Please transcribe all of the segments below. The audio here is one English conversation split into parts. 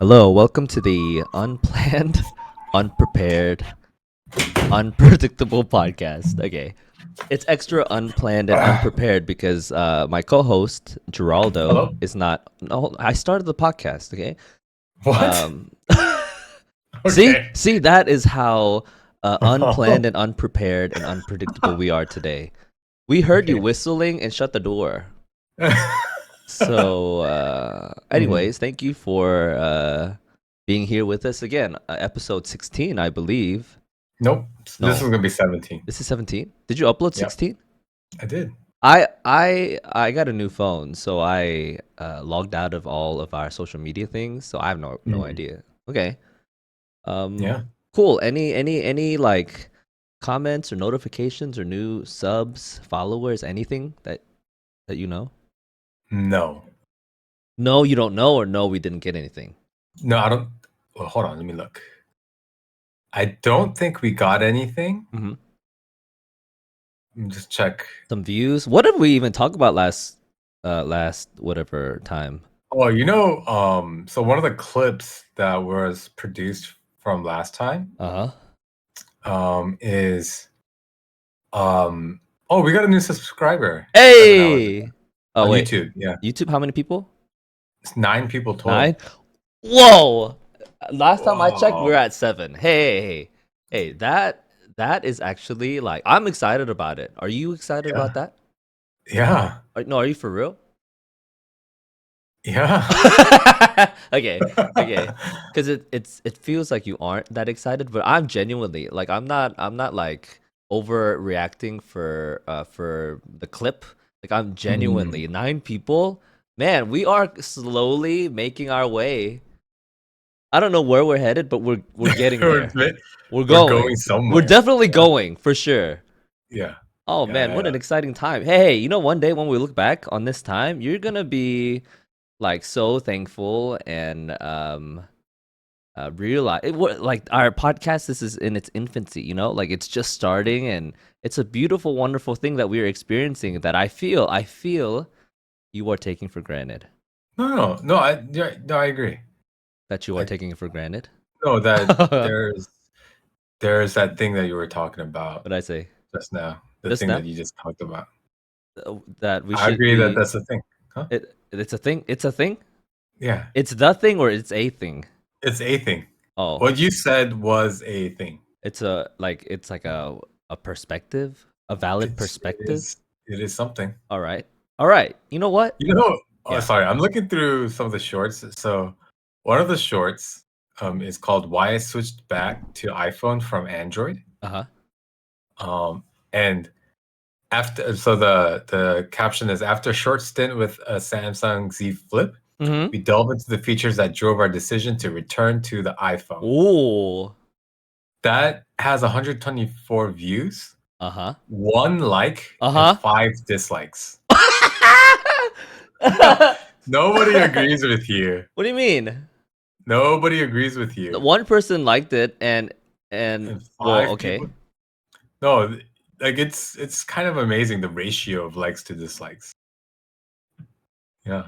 Hello, welcome to the Unplanned, Unprepared, Unpredictable podcast. Okay. It's extra unplanned and unprepared because my co-host Geraldo Hello? is not. No, I started the podcast. Okay. What? Um, see, Okay. see, that is how unplanned and unprepared and unpredictable we are today. We heard you Okay. whistling and shut the door. So, Mm, anyways, thank you for being here with us again. Episode 16, I believe. nope. This is No, gonna be 17. this is 17. Did you upload Yep, 16? I did. I got a new phone, so I logged out of all of our social media things, so I have no Mm, idea. Okay. yeah. Cool. Any like comments or notifications or new subs, followers, anything that you know? No. No, you don't know, or no, we didn't get anything. No, I don't. Well, hold on. Let me look. I don't think we got anything. Mm-hmm. Let me just check. Some views. What did we even talk about last whatever time? Oh, so one of the clips that was produced from last time, Uh-huh. is oh, we got a new subscriber, 7 hours ago Hey. Oh on wait. YouTube. Yeah, YouTube, how many people? it's 9 people 9? total. Whoa. Last time I checked, we Wow. are at 7. Hey, that is actually like I'm excited about it. Are you excited Yeah. about that? Yeah. No, are you for real? Yeah. Okay. Because it feels like you aren't that excited, but I'm genuinely like I'm not like overreacting for the clip. Like I'm Mm. genuinely 9 people. Man, we are slowly making our way. I don't know where we're headed, but we're getting We're there. We're we're going going. We're somewhere. definitely Yeah. going for sure. Yeah. Oh man, what Yeah. an exciting time. Hey, you know, one day when we look back on this time, you're gonna be like so thankful and realize like our podcast, this is in its infancy, you know, like it's just starting, and it's a beautiful, wonderful thing that we're experiencing that I feel you are taking for granted. No. I agree. That you are I taking it for granted. know that What there's that thing that you were talking about I say just now. The just thing now? that you just talked about. That we I should agree that be that's the thing. Huh? it's a thing, it's a thing, Yeah. it's the thing, or it's a thing. It's a thing. Oh, What you said was a thing. it's like a perspective, a valid It perspective. is something. All right, you know what? Oh, Yeah. sorry, I'm looking through some of the shorts. So one of the shorts is called "Why I Switched Back to iPhone from Android." Uh-huh. And so the caption is, after a short stint with a Samsung Z Flip, Mm-hmm. we delve into the features that drove our decision to return to the iPhone. Ooh. That has 124 views, Uh-huh. 1 like, and Uh-huh. 5 dislikes. Nobody agrees with you. What do you mean? Nobody agrees with you. One person liked it, and And well, 5 people. okay. No, like it's kind of amazing, the ratio of likes to dislikes. Yeah.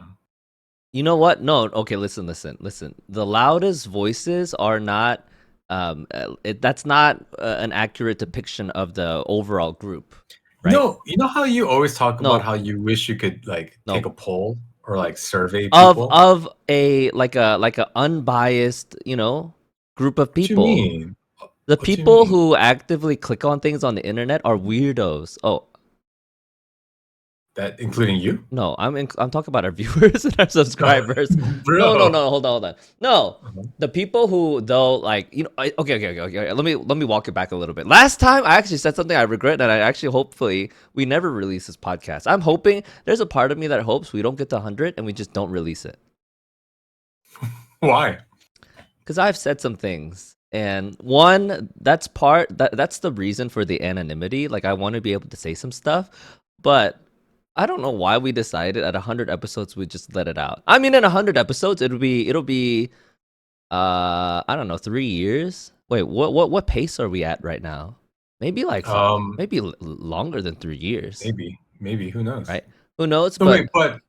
You know what? No, okay, listen. The loudest voices are not that's not an accurate depiction of the overall group, right? You know how you always talk about No, how you wish you could like take no. a poll or like survey Of people? of a like a unbiased, you know, group of What you people. mean? The What you people mean? who actively click on things on the internet are weirdos. Oh, That including you? no, I'm talking about our viewers and our subscribers. No, no, Bro. no, hold on. No, Uh-huh. the people who though like okay. Let me walk it back a little bit. Last time I actually said something I regret, and I actually hopefully we never release this podcast. I'm hoping there's a part of me that hopes we don't get to 100 and we just don't release it Why? because I've said some things. And one, that's the reason for the anonymity. Like I want to be able to say some stuff, but I don't know why we decided at 100 episodes we just let it out. I mean, in 100 episodes it'll be I don't know, 3 years. Wait, what pace are we at right now? Maybe like Um, maybe longer than 3 years, maybe who knows? right? Who knows? No, wait, But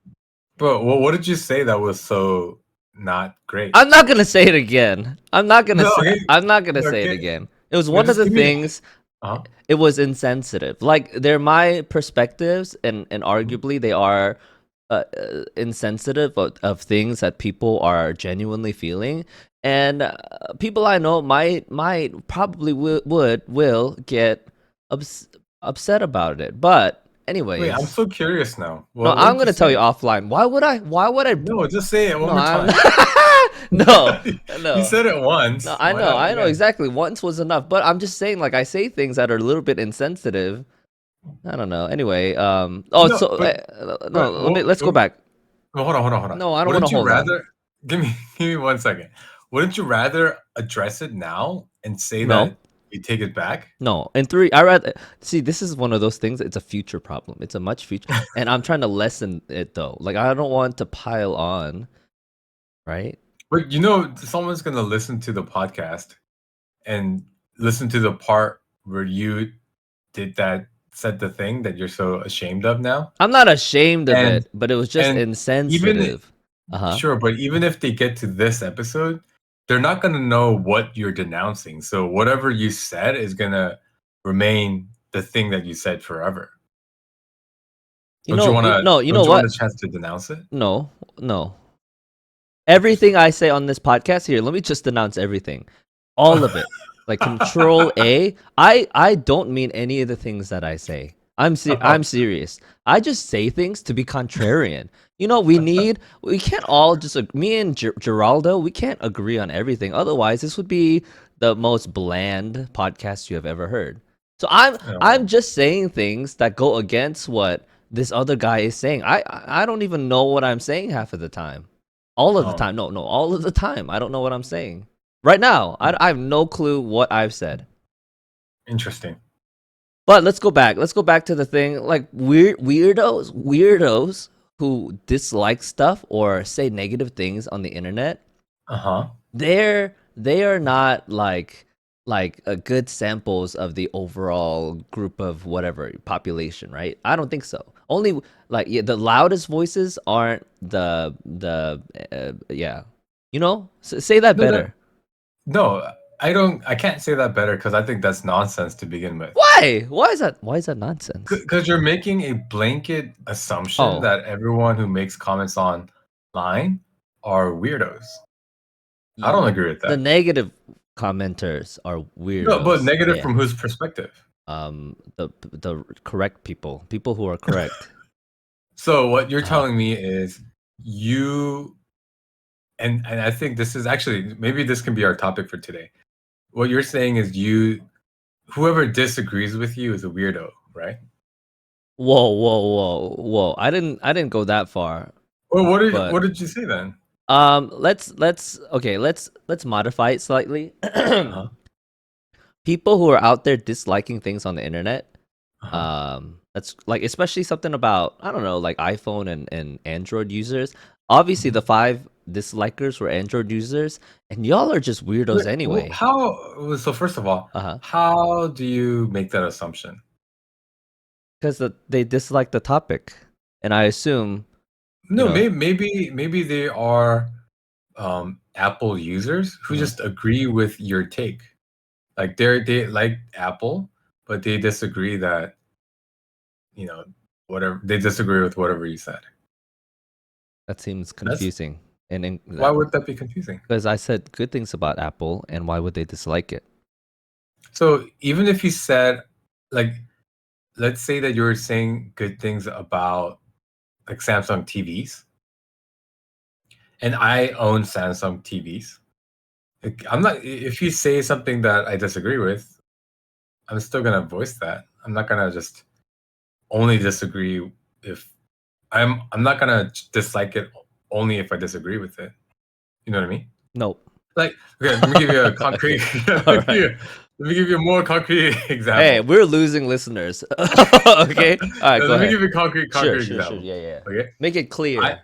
but what did you say that was so not great. I'm not gonna say it again. I'm not gonna No, say. okay, I'm not gonna say it okay. again. It was No, one of just the give me. things. Uh-huh. It was insensitive. Like they're my perspectives, and Mhm. arguably they are insensitive of things that people are genuinely feeling. And people I know might probably will get ups- upset about it. But Wait, I'm anyways, so curious now. no, What I'm did you gonna tell you say? offline. Why would I? Why would I? No, just say it one No, more I'm time. no, You no. said it No, once. I Why know, not I know again? exactly. Once was enough, but I'm just saying, like, I say things that are a little bit insensitive. I don't know. Anyway, oh, No, so no, but what? let's go back. Well, hold on. No, I don't want to Wouldn't you hold on. rather give me 1 second? Wouldn't you rather address it now and say No, that you take it back? no. And three, I rather see. This is one of those things. It's a future problem. It's a much future, and I'm trying to lessen it though. Like, I don't want to pile on, right? But you know, someone's gonna listen to the podcast and listen to the part where you did that, said the thing that you're so ashamed of now. I'm not ashamed of And it, but it was just and even insensitive. Uh huh. sure, but even if they get to this episode, they're not gonna know what you're denouncing. So whatever you said is gonna remain the thing that you said forever. No, you know Don't you want a what? chance to denounce it? No, no. Interesting. Everything I say on this podcast here, let me just announce everything. All of it. Like control A. I don't mean any of the things that I say. I'm serious. I just say things to be contrarian. You know, we can't all just me and Geraldo, we can't agree on everything. Otherwise, this would be the most bland podcast you have ever heard. So I'm Oh, just saying things that go against what this other guy is saying. I don't even know what I'm saying half of the time. All of the oh, time. No, all of the time. I don't know what I'm saying. Right now, I have no clue what I've said. interesting. But let's go back. Let's go back to the thing. Like weirdos who dislike stuff or say negative things on the internet. Uh-huh. They are not like good samples of the overall group of whatever population, right? I don't think so. Only like yeah, the loudest voices aren't the yeah. You know, say that No, that better. no, I can't say that better because I think that's nonsense to begin with. Why? Why is that nonsense? Because you're making a blanket assumption Oh, that everyone who makes comments online are weirdos. I don't y- agree with the that. negative commenters are No, but weirdos. negative Yeah. from whose perspective? The correct people who are correct. So what you're Uh-huh. telling me is you and I think this is actually maybe this can be our topic for today. What you're saying is whoever disagrees with you is a weirdo, right? Whoa. I didn't go that far. Well, But what did you say then? let's modify it slightly. Uh-huh. People who are out there disliking things on the internet, Uh-huh. that's like especially something about I don't know, like iPhone and Android users. Obviously Mhm. the five dislikers were Android users, and y'all are just weirdos Wait, anyway. so first of all, Uh-huh. how do you make that assumption? Because they dislike the topic. And I assume, you No, know, maybe they are Apple users who mhm. just agree with your take. Like they like Apple, but they disagree that, you know, whatever they disagree with whatever you said. That seems That's confusing. And why would that be confusing? because I said good things about Apple, and why would they dislike it? So even if you said like let's say that you're saying good things about like Samsung TVs, and I own Samsung TVs. Like, I'm not if you say something that I disagree with, I'm still gonna voice that. I'm not gonna just only disagree if I'm not gonna dislike it only if I disagree with it. You know what I mean? Nope. Like, okay, let me give you a concrete. All right. Let me give you a more concrete Hey, example. we're losing listeners. Okay. All right, go Let me ahead. give you a concrete Sure. example. Yeah. Okay, Make it I clear.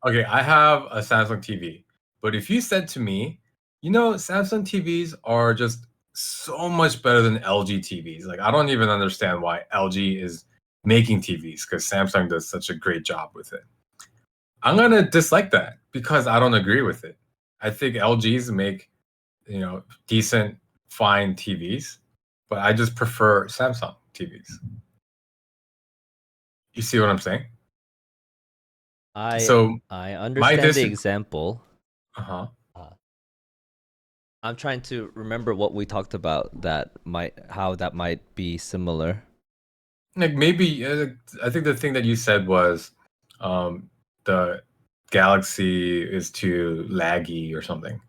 okay, I have a Samsung TV, but if you said to me, you know, Samsung TVs are just so much better than LG TVs. Like, I don't even understand why LG is making TVs because Samsung does such a great job with it. I'm gonna dislike that. because I don't agree with it. I think LGs make, decent, fine TVs, but I just prefer Samsung TVs. You see what I'm saying? I So I my understand the dis example. uh-huh. Uh, I'm trying to remember what we talked about how that might be similar. Like maybe I think the thing that you said was the Galaxy is too laggy or something.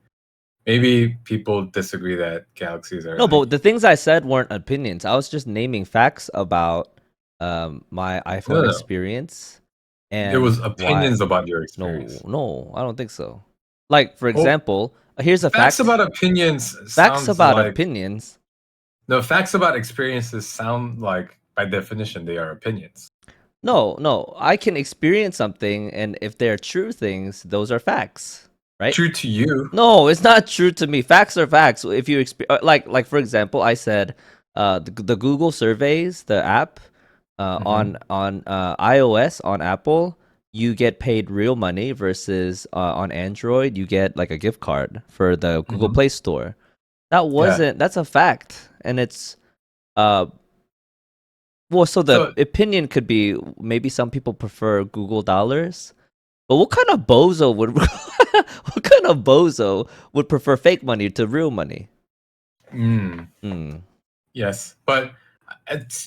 Maybe people disagree that galaxies are No, but laggy. the things I said weren't opinions. I was just naming facts about my No, iPhone no, no. experience It and was why. opinions about your No, experience. no, I don't think so. Like for Well, example, here's a facts fact. about opinions Facts sounds about like opinions. no, facts about experiences sound like by definition they are opinions. No, no, I can experience something, and if they're true things, those are facts, right? True to you. No, it's not true to me. Facts are facts. If you like for example, I said the Google surveys, the app Hmm. on iOS on Apple, you get paid real money versus on Android, you get like a gift card for the Google Hmm. Play Store. Yeah. That's a fact, and it's uh well, so the So opinion could be maybe some people prefer Google dollars, but what kind of bozo would what kind of bozo would prefer fake money to real money? mm, Hmm. yes, but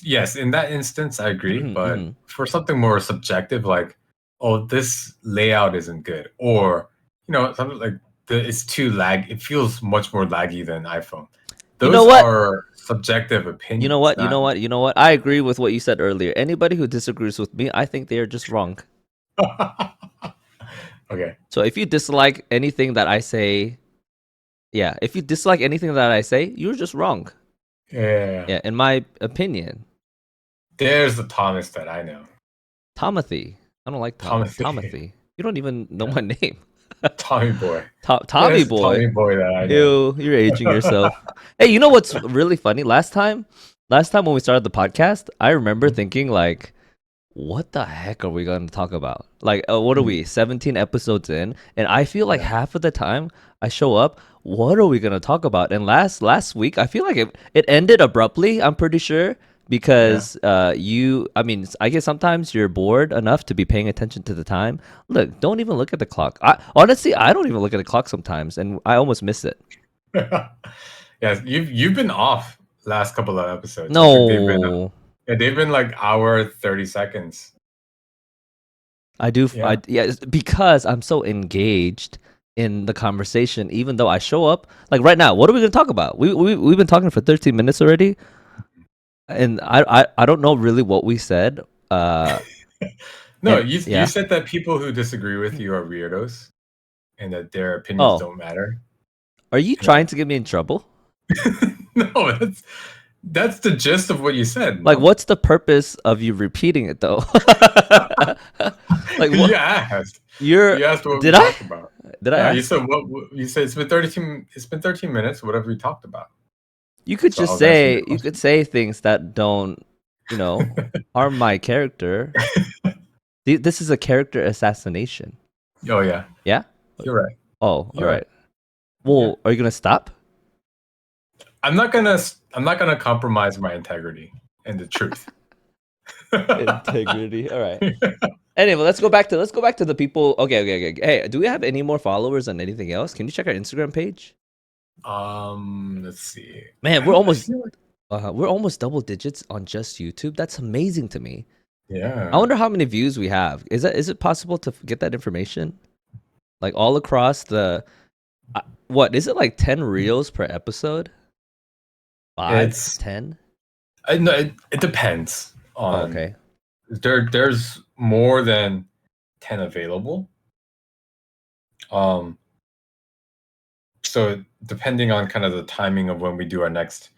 yes, in that instance I agree. But Hmm. for something more subjective, like oh, this layout isn't good, or something like it's too lag. It feels much more laggy than iPhone. You know Those what? are subjective You know opinions, what? You not. know what? You know what? I agree with what you said earlier. Anybody who disagrees with me, I think they are just wrong. Okay. So if you dislike anything that I say, yeah, if you dislike anything that I say, you're just wrong. Yeah, yeah, yeah. Yeah, in my opinion. There's the Thomas that I know. Tomothy. I don't like Thomas, Tomothy. You don't even know yeah, my name. Tommy boy. Tommy There's the boy. Tommy boy that I know. Ew, you're aging yourself. Hey, you know what's really funny? Last time when we started the podcast, I remember Mhm. thinking like, what the heck are we going to talk about? Like, what are Mm, we? 17 episodes in, and I feel like yeah. half of the time I show up, what are we going to talk about? And last week, I feel like it ended abruptly. I'm pretty sure Yeah. because I mean, I guess sometimes you're bored enough to be paying attention to the time. Look, don't even look at the clock. I don't even look at the clock sometimes, and I almost miss it. Yes, you've been off last couple of episodes. I think No, they've been like hour 30 seconds. I do. Yeah. Yeah, it's because I'm so engaged in the conversation. Even though I show up, like right now, what are we gonna talk about? We've been talking for 13 minutes already, and I don't know really what we said. Uh, No, and you yeah. said that people who disagree with you are weirdos and that their opinions Oh, don't matter. are you And trying to get me in trouble? no, that's the gist of what you said, Like, no? what's the purpose of you repeating it though? Like, You what? asked. You're You asked what we did I? talked about. Did I Yeah, you ask? said you said it's been 13 minutes, whatever we talked about. You could So I just was answering your say you could question. say things that don't, you know, harm my character. This is a character assassination. Oh yeah, Yeah? you're right. Oh, all You're right. right. Yeah. Well, are you gonna stop? I'm not gonna compromise my integrity and the truth. Integrity. All right. Anyway, let's go back to the people. Okay. Hey, do we have any more followers on anything else? Can you check our Instagram page? Let's see. Man, I feel like we're almost double digits on just YouTube. That's amazing to me. I yeah. wonder how many views we have. Is it possible to get that information like all across the what is it like 10 reels per episode? 5, It's 10? I know it depends Oh, on okay. there's more than 10 available. Um, so depending on kind of the timing of when we do our next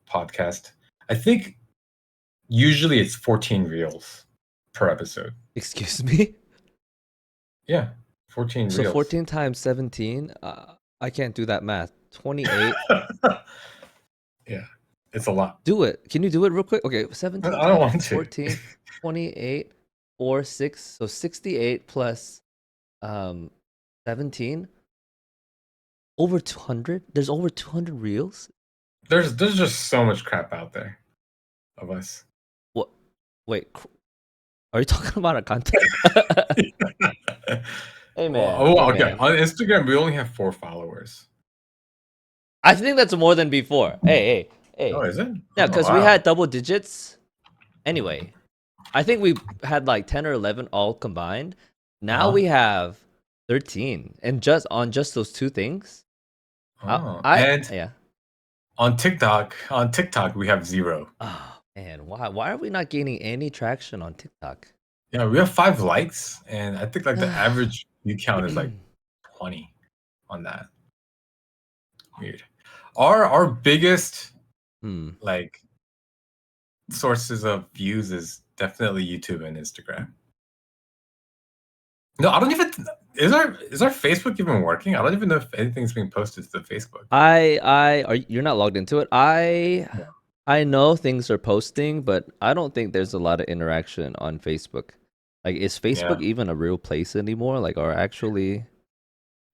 podcast, I think usually it's 14 reels per episode. Excuse me. Yeah, 14 So reels. 14 times 17, I can't do that math. 28. Yeah, it's a lot. Do it. Can you do it real quick? Okay, I 17 don't times want to. 14, 28, or 6. So 68 plus um 17? Over 200? There's over 200 reels? There's just so much crap out there of us. What? Wait, are you talking about our content? Hey man, Oh, hey okay. man. On Instagram, we only have 4 followers. I think that's more than before. Hey, Oh, hey. is it? Yeah, Oh, because we wow. had double digits. Anyway, I think we had like 10 or 11 all combined. Now Uh-huh. we have 13, and just those two things. Oh, I and yeah. on TikTok, we have 0. Oh man, why are we not gaining any traction on TikTok? Yeah, we have 5 likes, and I think like the average view count is like 20 on that. Weird. Our biggest Hmm. like sources of views is definitely YouTube and Instagram. No, I don't even. Is our Facebook even working? I don't even know if anything's being posted to the Facebook. You're not logged into it. I know things are posting, but I don't think there's a lot of interaction on Facebook. Like, is Yeah, Facebook even a real place anymore? Like, or actually,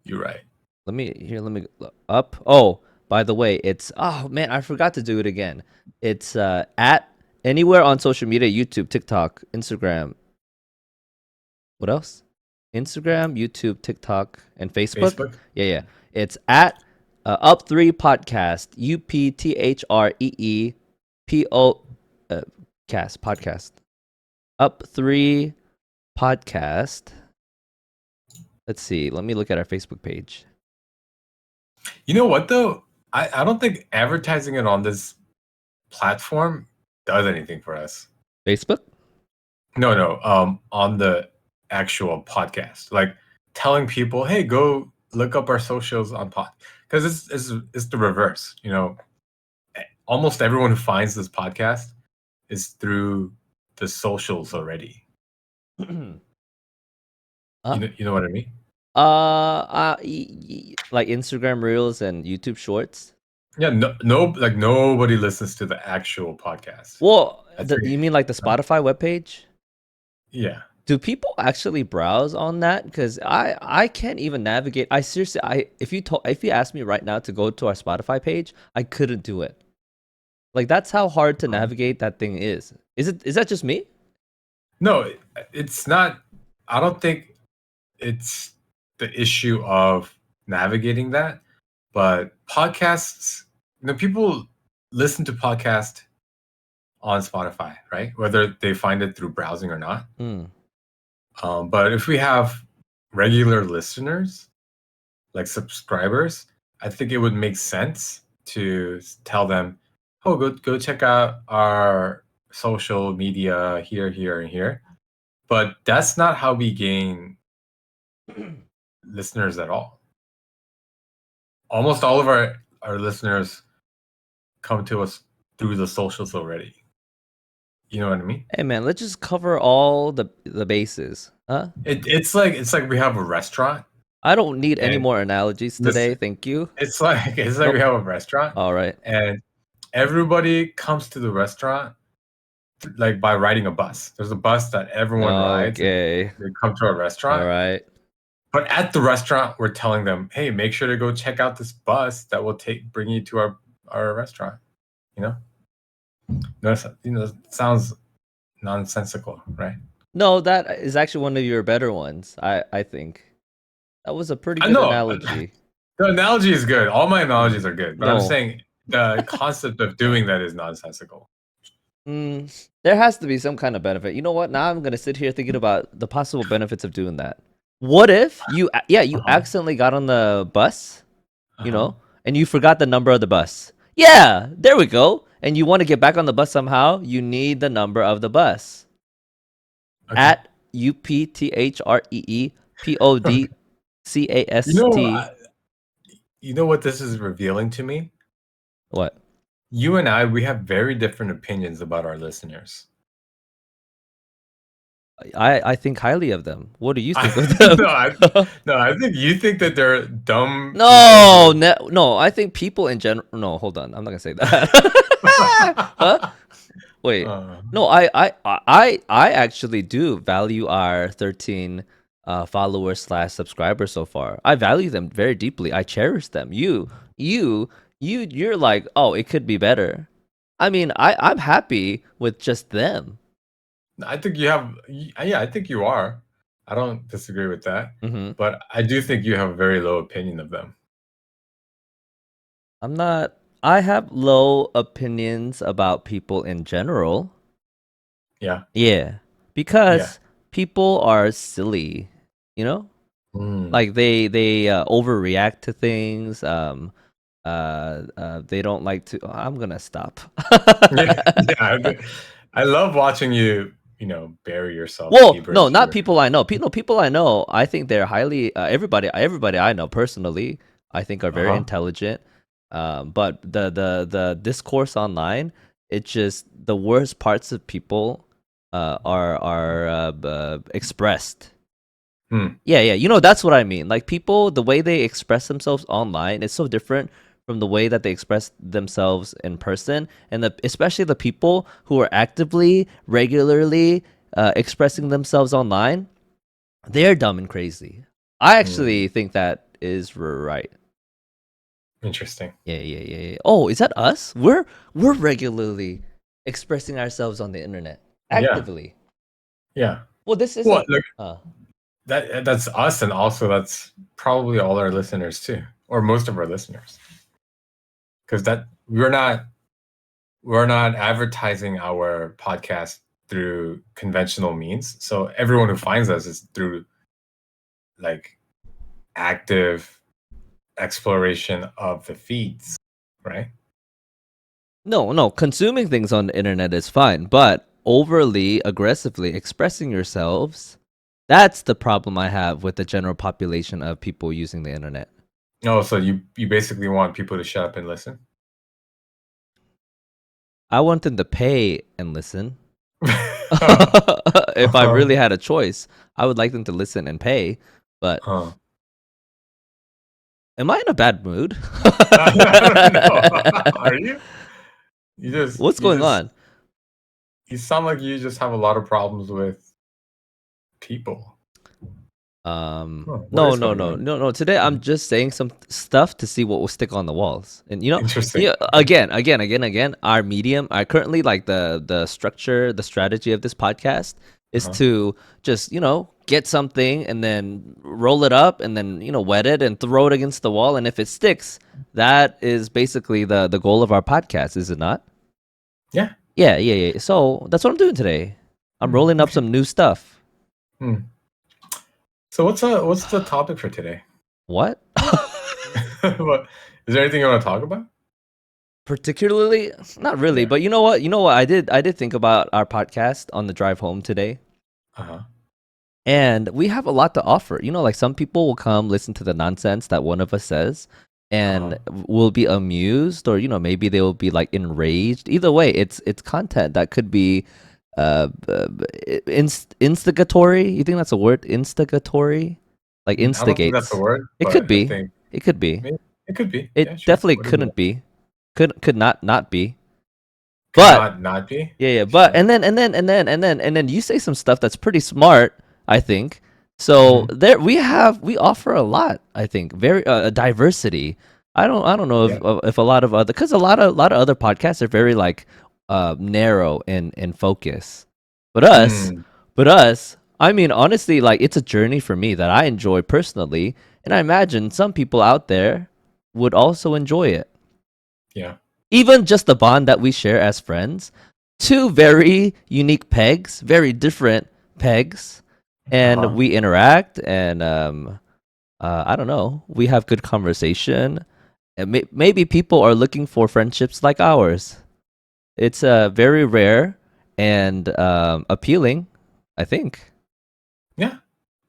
you're right. let me look up. Oh, by the way, oh man, I forgot to do it again. It's at anywhere on social media, YouTube, TikTok, Instagram. What else? Instagram, YouTube, TikTok, and Facebook. Facebook. Yeah. It's at Up3 Podcast. UPTHREEPO cast podcast. Up3 Podcast. Let's see. Let me look at our Facebook page. You know what though? I don't think advertising it on this platform does anything for us. Facebook? No. On the actual podcast, like telling people, "Hey, go look up our socials on pod," because it's the reverse. Almost everyone who finds this podcast is through the socials already. uh, You know what I mean? like Instagram Reels and YouTube Shorts. Yeah, no, like nobody listens to the actual podcast. Well, I think, you mean like the Spotify webpage? yeah. Do people actually browse on that? Because I can't even navigate. I seriously, if you ask me right now to go to our Spotify page, I couldn't do it. Like, that's how hard to navigate that thing is. Is that just me? No, it's not. I don't think it's the issue of navigating that, but podcasts. People listen to podcasts on Spotify, right? Whether they find it through browsing or not. Hmm. But if we have regular listeners, like subscribers, I think it would make sense to tell them, "Oh, go check out our social media here, and here." But that's not how we gain listeners at all. Almost all of our listeners come to us through the socials already. You know what I mean? Hey man, let's just cover all the bases, huh? It's like we have a restaurant, I don't need any and more analogies this today, thank you. it's like we Nope. have a restaurant, All right. and everybody comes to the restaurant like by riding a bus. There's a bus that everyone rides, and Okay. they come to a All restaurant. right. But at the restaurant, we're telling them, "Hey, make sure to go check out this bus that will bring you to our restaurant." You know, it sounds nonsensical, right? No, that is actually one of your better ones. I think that was a pretty I good know analogy. the analogy is good. All my analogies are good, but I'm No. saying the concept of doing that is nonsensical. There has to be some kind of benefit. You know what? Now I'm gonna sit here thinking about the possible benefits of doing that. What if you Uh-huh. accidentally got on the bus, Uh-huh. and you forgot the number of the bus? Yeah, there we go. And you want to get back on the bus somehow, you need the number of the bus. Okay. At UPTHREEPODCAST. You know, you know what this is revealing to me? What? You and we have very different opinions about our listeners. I think highly of them. What do you think of No, them? no, I think you think that they're dumb people No, who. no. I think people in general. No, hold on. I'm not gonna say that. Huh? Wait. Uh, No, I actually do value our 13 followers slash subscribers so far. I value them very deeply. I cherish them. You, you're like, oh, it could be better. I mean, I'm happy with just them. I think you have, yeah, I think you are. I don't disagree with that, Hmm. but I do think you have a very low opinion of them. I'm not. I have low opinions about people in general. Yeah. Yeah, Yeah. because people are silly, you know? Mm. Like they overreact to things. They don't like to. I'm gonna stop. Yeah. Yeah. I love watching you, bury yourself Well, deeper no, into not your. people I know. People I know. I think they're highly. Everybody I know personally, I think are very Uh-huh. intelligent. But the discourse online, it's just the worst parts of people, are expressed. Hmm. Yeah, yeah. You know, that's what I mean. Like people, the way they express themselves online is so different from the way that they express themselves in person. And especially the people who are actively, regularly expressing themselves online, they're dumb and crazy. I Hmm. actually think that is right. Interesting. Yeah, yeah, yeah, yeah. Oh, is that us? We're regularly expressing ourselves on the internet Yeah. actively. Yeah. Well, this Well, isn't. look, Uh, that's us, and also that's probably all our listeners too, or most of our listeners, because that we're not advertising our podcast through conventional means. So everyone who finds us is through like active exploration of the feeds, right? No, no, consuming things on the internet is fine, but overly aggressively expressing yourselves, that's the problem I have with the general population of people using the internet. Oh, so you basically want people to shut up and listen? I want them to pay and listen. Huh. If I Uh-huh. really had a choice, I would like them to listen and pay, but Huh. am I in a bad mood? I don't know. Are you? You just What's you going just on? you sound like you just have a lot of problems with people. Huh, what No, is no, going no, on? no, no. Today I'm just saying some stuff to see what will stick on the walls. And Interesting. yeah, Okay. again, our medium, I currently like the structure, the strategy of this podcast is Uh-huh. to just, get something and then roll it up and then, wet it and throw it against the wall. And if it sticks, that is basically the goal of our podcast, is it not? Yeah. Yeah, yeah, yeah. So that's what I'm doing today. I'm Hmm, rolling up okay. some new stuff. Hmm. So what's the topic for today? What? What, is there anything you want to talk about? Particularly, not really, Yeah. but you know what, I did think about our podcast on the drive home today, Uh-huh. and we have a lot to offer. Like some people will come listen to the nonsense that one of us says Uh-huh. and will be amused, or maybe they will be like enraged. Either way, it's content that could be instigatory. You think that's a word? Instigatory, like I don't think that's a instigates. word, It could but I be. think It could be. maybe it could be. Yeah, It sure. definitely What is it? couldn't be. Could not be. Could But not be? yeah, yeah, but Sure. and then you say some stuff that's pretty smart, I think. So Hmm. there we offer a lot, I think, very a diversity. I don't know Yeah. if a lot of other, because a lot of other podcasts are very like narrow in focus. But us, Hmm. but us, I mean honestly, like it's a journey for me that I enjoy personally, and I imagine some people out there would also enjoy it. Yeah. Even just the bond that we share as friends, two very unique pegs, very different pegs, and Uh-huh. we interact, and I don't know, we have good conversation, and maybe people are looking for friendships like ours. It's very rare and appealing, I think. Yeah.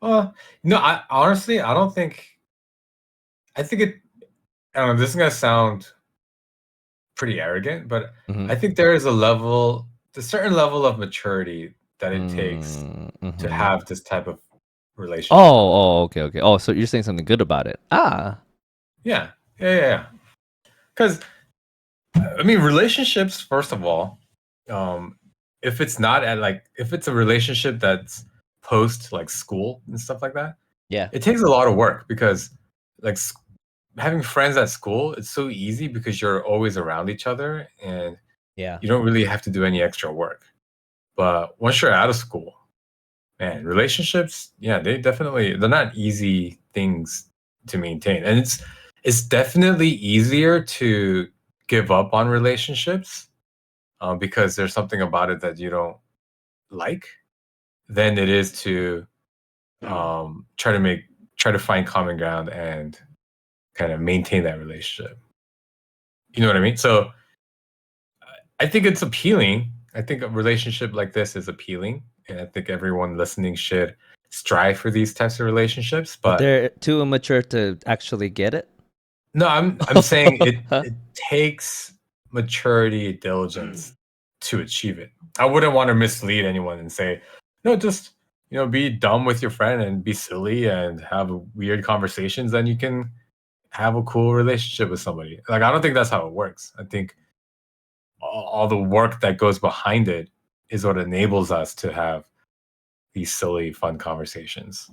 No, I honestly I don't think I think it I don't know, this is gonna sound pretty arrogant, but Hmm. I think there is a certain level of maturity that it takes to Mm-hmm. have this type of Oh, relationship. okay, okay. Oh, so you're saying something good about it? Ah. Yeah. Yeah, yeah, yeah. Because I mean, relationships, first of all, um, if it's not at like if it's a relationship that's post like school and stuff like that, Yeah. it takes a lot of work because like having friends at school, it's so easy because you're always around each other and Yeah. you don't really have to do any extra work. But once you're out of school, man, relationships, yeah, they're not easy things to maintain. And it's definitely easier to give up on relationships because there's something about it that you don't like than it is to try to find common ground and kind of maintain that relationship. You know what I mean? So I think it's appealing. I think a relationship like this is appealing, and I think everyone listening should strive for these types of relationships. But But they're too immature to actually get it. no, I'm saying it takes maturity, diligence to achieve it. I wouldn't want to mislead anyone and say, no, just be dumb with your friend and be silly and have weird conversations, then you can have a cool relationship with somebody. Like I don't think that's how it works. I think all the work that goes behind it is what enables us to have these silly, fun conversations.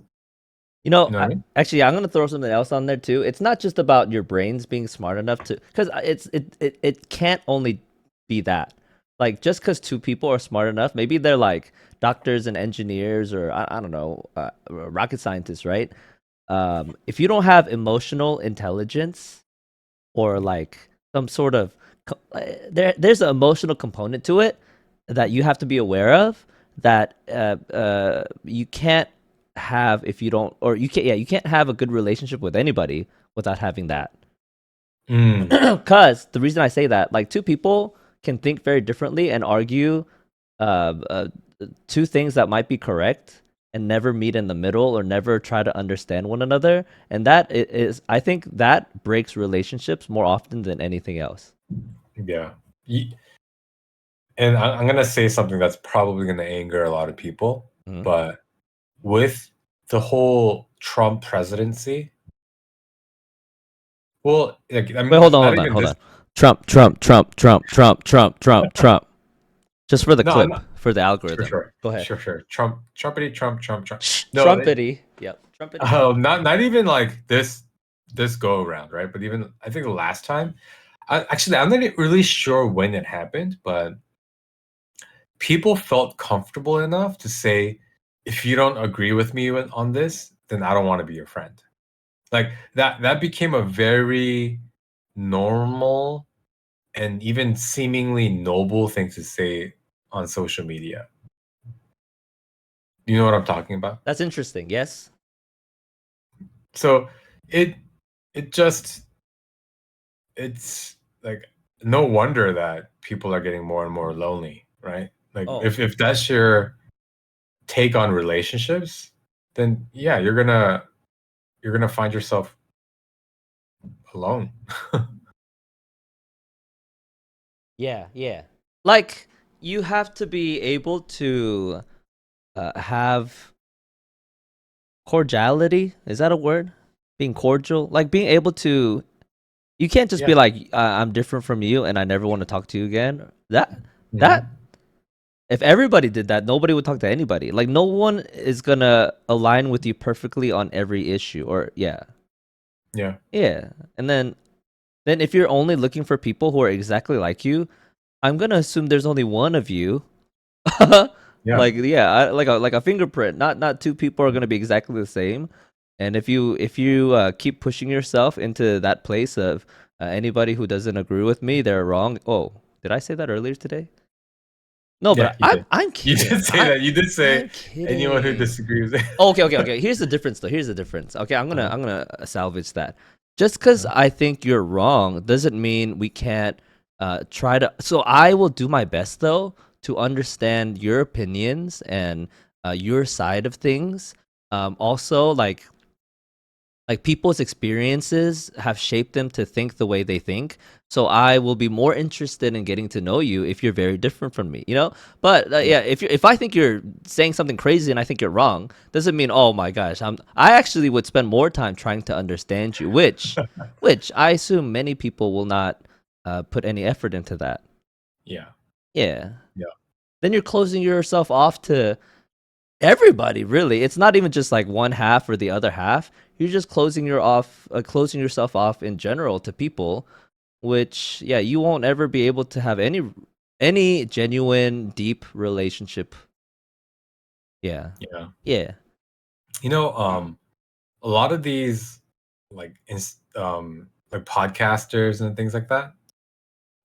You know, You know what I mean? actually, I'm gonna throw something else on there too. It's not just about your brains being smart enough to, because it can't only be that. Like just because two people are smart enough, maybe they're like doctors and engineers, or I don't know, rocket scientists, right? If you don't have emotional intelligence or like some sort of there's an emotional component to it that you have to be aware of that you can't have if you don't, or you can't have a good relationship with anybody without having that. Mm, Because the reason I say that, like two people can think very differently and argue uh, uh, two things that might be correct and never meet in the middle or never try to understand one another, and is I think that breaks relationships more often than anything else. yeah. And I'm going to say something that's probably going to anger a lot of people, Mhm. but with the whole Trump presidency, well, like, I Wait, mean, not even hold this. on. Trump, Trump, Trump, Trump, Trump, Trump, Trump, Trump. Just for the No, I'm clip, not. for the Sure, algorithm. sure, Go ahead. sure, sure. Trumpity, Trump, Trump, Trump. No, Trumpety. Yep. Trumpety, Trump. not even like this go around, right? But even I think the last time, actually, I'm not really sure when it happened, but people felt comfortable enough to say, if you don't agree with me on this, then I don't want to be your friend. Like that became a very normal and even seemingly noble thing to say on social media. You know what I'm talking about? That's interesting. Yes. So it it just it's like no wonder that people are getting more and more lonely, right? Like Oh, if that's your take on relationships, then yeah, you're gonna find yourself alone. yeah, yeah. Like you have to be able to have cordiality. Is that a word? Being cordial, like being able to. You can't just be Yeah. like, I'm different from you, and I never want to talk to you again. That Hmm. if everybody did that, nobody would talk to anybody. Like no one is gonna align with you perfectly on every issue. Or yeah, Yeah. yeah. And then if you're only looking for people who are exactly like you, I'm gonna assume there's only one of you. Yeah. Like yeah, like a fingerprint. Not two people are gonna be exactly the same. And if you keep pushing yourself into that place of anybody who doesn't agree with me, they're wrong. Oh, did I say that earlier today? No, Yeah, but you did. I'm You did kidding. say that. You did say I'm anyone who kidding. disagrees. Oh, okay. Here's the difference, though. Here's the difference. Okay, Uh-huh. I'm gonna salvage that. Just because Uh-huh. I think you're wrong doesn't mean we can't try to. So I will do my best though to understand your opinions and your side of things. Also, like people's experiences have shaped them to think the way they think. So I will be more interested in getting to know you if you're very different from me, you know. But Yeah. yeah, if I think you're saying something crazy and I think you're wrong, doesn't mean oh my gosh, I actually would spend more time trying to understand you, which I assume many people will not put any effort into that. Yeah. Yeah, Yeah. then you're closing yourself off to Everybody, really. It's not even just like one half or the other half. You're just closing yourself off in general to people, which yeah, you won't ever be able to have any genuine deep relationship. Yeah. Yeah. Yeah. You know, a lot of these like podcasters and things like that,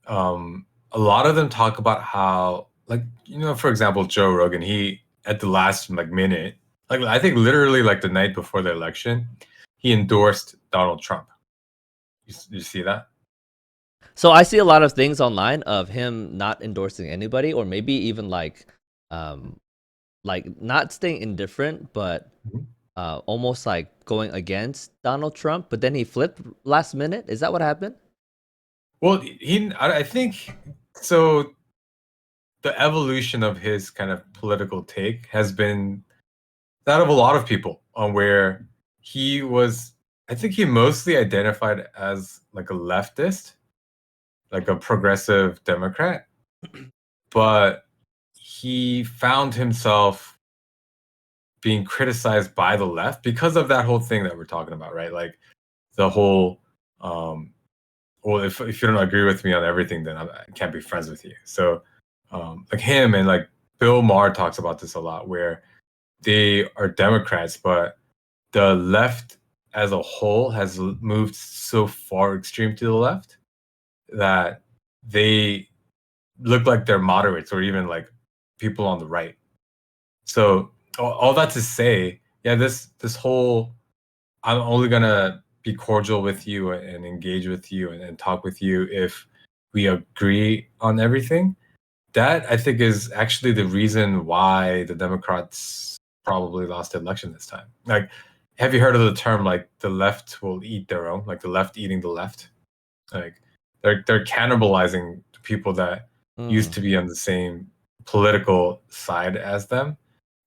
a lot of them talk about how, like, for example, Joe Rogan, he at the last like minute, like I think literally like the night before the election, he endorsed Donald Trump. You see that? So I see a lot of things online of him not endorsing anybody, or maybe even um, like not staying indifferent, but Mhm. almost like going against Donald Trump. But then he flipped last minute. Is that what happened? Well, I think so. The evolution of his kind of political take has been that of a lot of people, on where he was, I think he mostly identified as like a leftist, like a progressive Democrat, but he found himself being criticized by the left because of that whole thing that we're talking about, right? Like the whole, um, well, if you don't agree with me on everything, then I can't be friends with you. So, like him and like Bill Maher talks about this a lot, where they are Democrats, but the left as a whole has moved so far extreme to the left that they look like they're moderates or even like people on the right. So all that to say, yeah, this whole I'm only gonna be cordial with you and engage with you and talk with you if we agree on everything. That I think is actually the reason why the Democrats probably lost the election this time. Like, have you heard of the term like the left will eat their own, like the left eating the left? Like they're cannibalizing the people that used Mm. to be on the same political side as them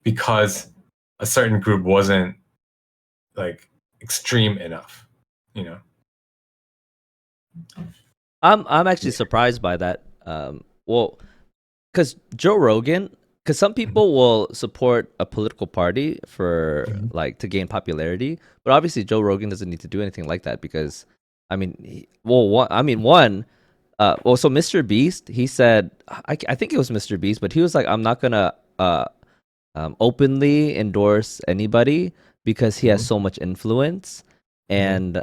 because a certain group wasn't like extreme enough, you know? I'm actually Yeah. surprised by that. Well, because Joe Rogan, because some Mhm. people will support a political party for Mhm. like to gain popularity, but obviously Joe Rogan doesn't need to do anything like that because, I mean, well, one, well, so Mr. Beast, he said, I think it was Mr. Beast, but he was like, I'm not gonna openly endorse anybody because he has Mhm. so much influence Mhm. and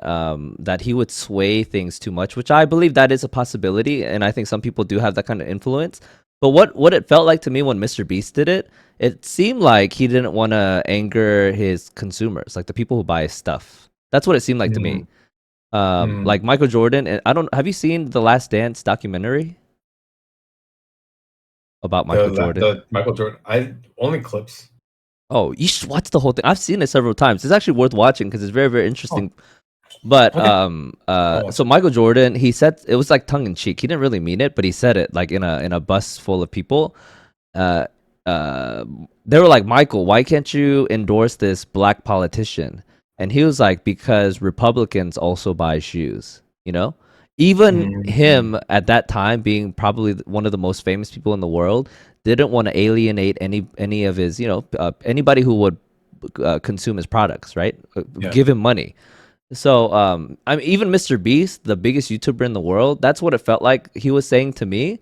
that he would sway things too much, which I believe that is a possibility. And I think some people do have that kind of influence. But what it felt like to me when Mr. Beast did it, it seemed like he didn't want to anger his consumers, like the people who buy his stuff. That's what it seemed like to me. Mhm. Mm. Like Michael Jordan, and I don't have you seen the Last Dance documentary about Michael Jordan? The Michael Jordan, I only clips. Oh, you should watch the whole thing. I've seen it several times. It's actually worth watching because it's very, very Oh, interesting. But okay. I'll watch so it. Michael Jordan, he said it was like tongue in cheek. He didn't really mean it, but he said it like in a bus full of people. Uh, uh, they were like, Michael, why can't you endorse this black politician? And he was like, because Republicans also buy shoes. You know, even Mm. him at that time, being probably one of the most famous people in the world, didn't want to alienate any of his, anybody who would consume his products, right? Yeah. Give him money. So, I mean, even Mr. Beast, the biggest YouTuber in the world, that's what it felt like he was saying to me.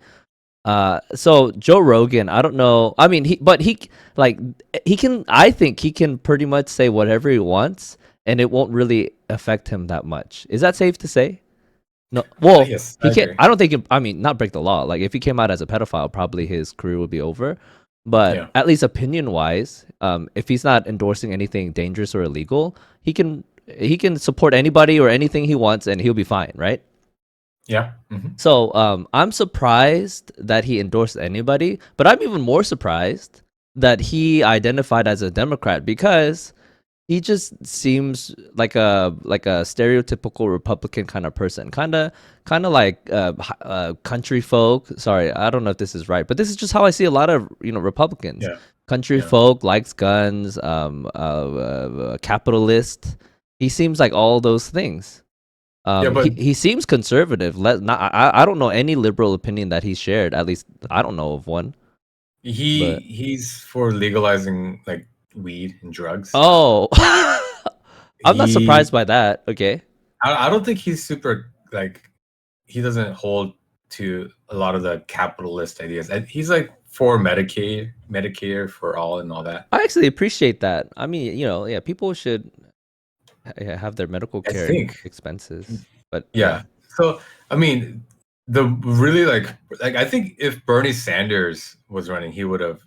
So Joe Rogan, I don't know. I mean, like he can. I think he can pretty much say whatever he wants, and it won't really affect him that much. Is that safe to say? No. Well, Yes, he I can't. agree. I don't think. I mean, not break the law. Like if he came out as a pedophile, probably his career would be over. But Yeah. at least opinion wise, if he's not endorsing anything dangerous or illegal, he can support anybody or anything he wants, and he'll be fine, right? Yeah. Hmm. So I'm surprised that he endorsed anybody, but I'm even more surprised that he identified as a Democrat because he just seems like a stereotypical Republican kind of person, kind of like country folk. Sorry, I don't know if this is right, but this is just how I see a lot of Republicans. Yeah. Country Yeah. folk, likes guns, capitalist. He seems like all those things. Yeah, but He seems conservative. I don't know any liberal opinion that he's shared. At least I don't know of one. But he's for legalizing like weed and drugs. Oh, I'm not surprised He, by that. Okay. I don't think he's super like he doesn't hold to a lot of the capitalist ideas. And he's like for Medicaid, Medicare for all, and all that. I actually appreciate that. I mean, yeah, people should have their medical I care think, expenses. But yeah. yeah, So I mean, the really like I think if Bernie Sanders was running, he would have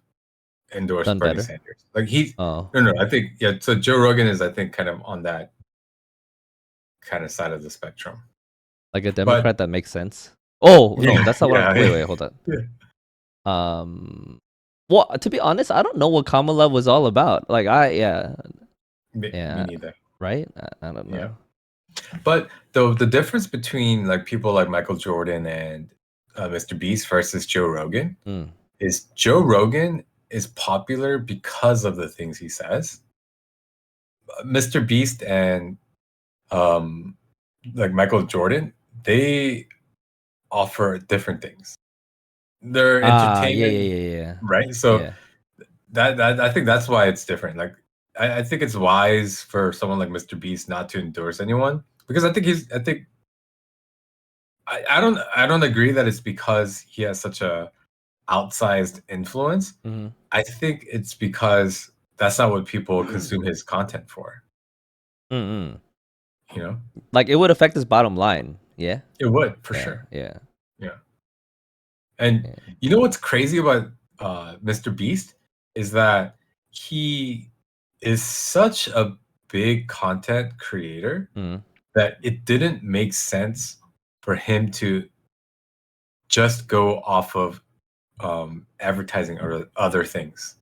endorsed done Bernie better. Sanders. Like he's Oh, no, I think yeah. So Joe Rogan is I think kind of on that kind of side of the spectrum. like a But Democrat that makes sense. Oh no, yeah, that's not what I'm. yeah, Wait, hold on. yeah. Um, well, to be honest, I don't know what Kamala was all about. Like, Me yeah, neither. right? I don't Yeah. know. But the difference between like people like Michael Jordan and Mr. Beast versus Joe Rogan Mm. is Joe Rogan is popular because of the things he says. Mr. Beast and um, like Michael Jordan, they offer different things. They're Ah, yeah, entertainment, yeah, yeah, yeah, right? So yeah. that I think that's why it's different. Like I think it's wise for someone like Mr. Beast not to endorse anyone because I think I don't agree that it's because he has such a outsized influence. Mm-hmm. I think it's because that's not what people consume his content for. Mm-hmm. You know, Like, it would affect his bottom line. Yeah, it would for yeah, sure. yeah, Yeah, and yeah. you know what's crazy about Mr. Beast is that he is such a big content creator Mm-hmm. that it didn't make sense for him to just go off of advertising or other things.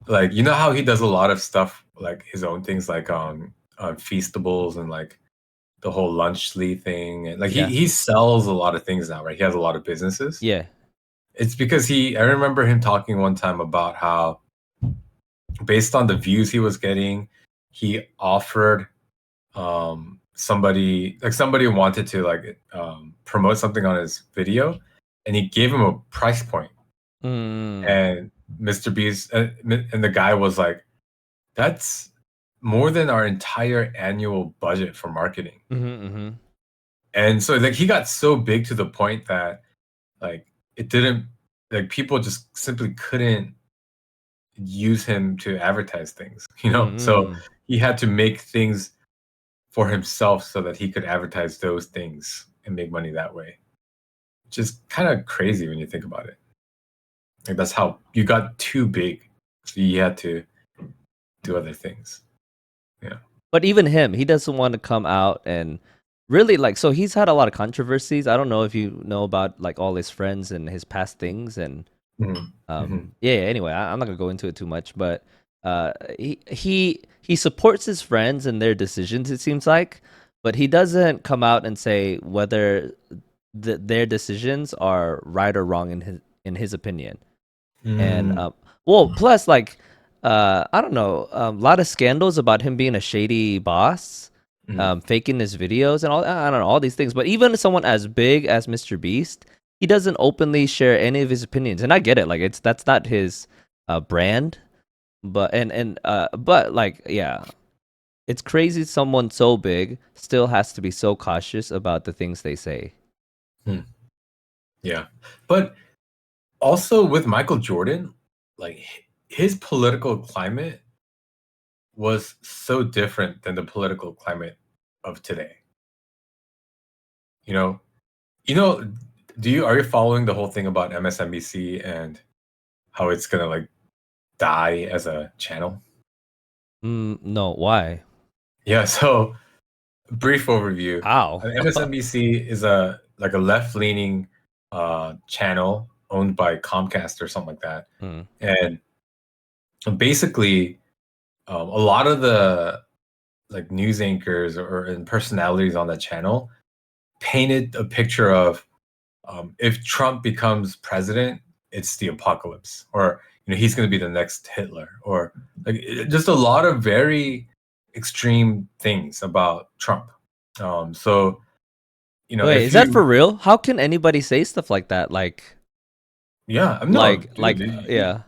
Like you know how he does a lot of stuff like his own things like on Feastables and like the whole lunchly thing and like Yeah, he sells a lot of things now, right? He has a lot of businesses. yeah. It's because I remember him talking one time about how based on the views he was getting, he offered somebody wanted to like promote something on his video and he gave him a price point Mm-hmm. and Mr. Beast and the guy was like that's more than our entire annual budget for marketing. Mm-hmm. And so like he got so big to the point that like it didn't like people just simply couldn't use him to advertise things, you know? So Mm-hmm. he had to make things for himself so that he could advertise those things and make money that way. Which is kind of crazy when you think about it. Like that's how you got too big. So you had to do other things. Yeah. But even him, he doesn't want to come out and really like. So he's had a lot of controversies. I don't know if you know about like all his friends and his past things and Mhm. Mhm. yeah. Anyway, I'm not gonna go into it too much, but he supports his friends and their decisions. It seems like, but he doesn't come out and say whether their decisions are right or wrong in his opinion. And Mm. well, plus like I don't know, a lot of scandals about him being a shady boss, Mhm. faking his videos and all. I don't know all these things. But even someone as big as Mr. Beast, he doesn't openly share any of his opinions. And I get it, like that's not his brand. But like yeah, it's crazy. Someone so big still has to be so cautious about the things they say. Mm. Yeah. But also with Michael Jordan, like his political climate was so different than the political climate of today. You know, you know, do you are you following the whole thing about MSNBC and how it's gonna like die as a channel? No, why? Yeah, so brief overview. How? MSNBC is a like a left-leaning channel owned by Comcast or something like that. Mm, And basically a lot of the like news anchors or and personalities on that channel painted a picture of if Trump becomes president, it's the apocalypse, or he's going to be the next Hitler, or like just a lot of very extreme things about Trump. So Wait, if is that for you, real? How can anybody say stuff like that? yeah, no, dude, Yeah.